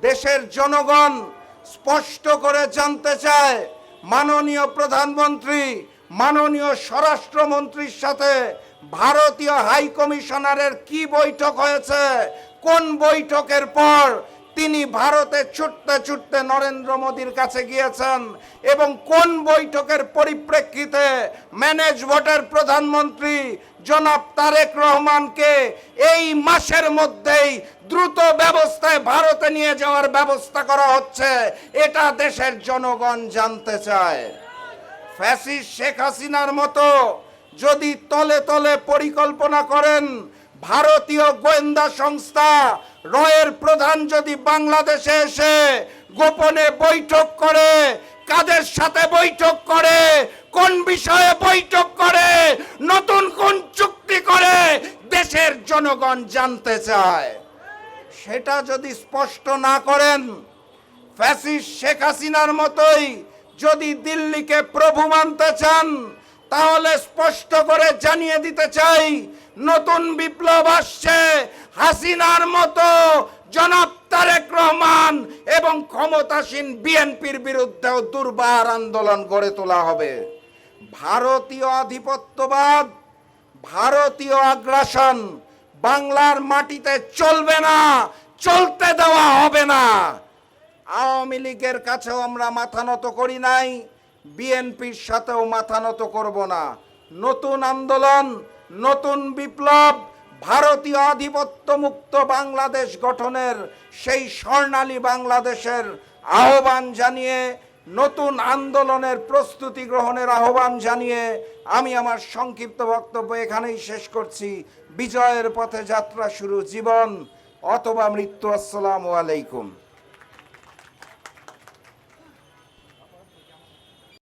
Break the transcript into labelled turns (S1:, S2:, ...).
S1: দেশের জনগণ স্পষ্ট করে জানতে চায় মাননীয় প্রধানমন্ত্রী মাননীয় স্বরাষ্ট্রমন্ত্রীর সাথে ভারতীয় হাই কমিশনারের কি বৈঠক হয়েছে, কোন বৈঠকের পর তিনি ভারতে ছুটতে ছুটতে নরেন্দ্র মোদীর কাছে গিয়েছেন এবং কোন বৈঠকের পরিপ্রেক্ষিতে ম্যানেজ ভোটের প্রধানমন্ত্রী জনাব তারেক রহমানকে এই মাসের মধ্যেই দ্রুত ব্যবস্থায় ভারতে নিয়ে যাওয়ার ব্যবস্থা করা হচ্ছে, এটা দেশের জনগণ জানতে চায়। ফ্যাসিস্ট শেখ হাসিনার মতো যদি তলে তলে পরিকল্পনা করেন, ভারতীয় গোয়েন্দা সংস্থা রয়ের প্রধান যদি বাংলাদেশে এসে গোপনে বৈঠক করে, কাদের সাথে বৈঠক করে, কোন বিষয়ে বৈঠক করে, নতুন কোন চুক্তি করে, দেশের জনগণ জানতে চায়। সেটা যদি স্পষ্ট না করেন, ফ্যাসিস্ট শেখ হাসিনার মতোই যদি দিল্লিকে প্রভু মানতে চান, তাহলে স্পষ্ট করে জানিয়ে দিতে চাই, নতুন বিপ্লব আসছে। হাসিনার মতো জনাব তারেক রহমান এবং ক্ষমতাসীন বিএনপির বিরুদ্ধেও দুর্বার আন্দোলন গড়ে তোলা হবে। ভারতীয় আধিপত্যবাদ, ভারতীয় আগ্রাসন বাংলার মাটিতে চলবে না, চলতে দেওয়া হবে না। আওয়ামী লীগের কাছেও আমরা মাথা নত করি নাই, বিএনপির সাথেও মাথা নত করব না। নতুন আন্দোলন, নতুন বিপ্লব, ভারতীয় আধিপত্য মুক্ত বাংলাদেশ গঠনের সেই স্বর্ণালী বাংলাদেশের আহ্বান জানিয়ে, নতুন আন্দোলনের প্রস্তুতি গ্রহণের আহ্বান জানিয়ে আমি আমার সংক্ষিপ্ত বক্তব্য এখানেই শেষ করছি। বিজয়ের পথে যাত্রা শুরু, জীবন অথবা মৃত্যু। আসসালামু আলাইকুম।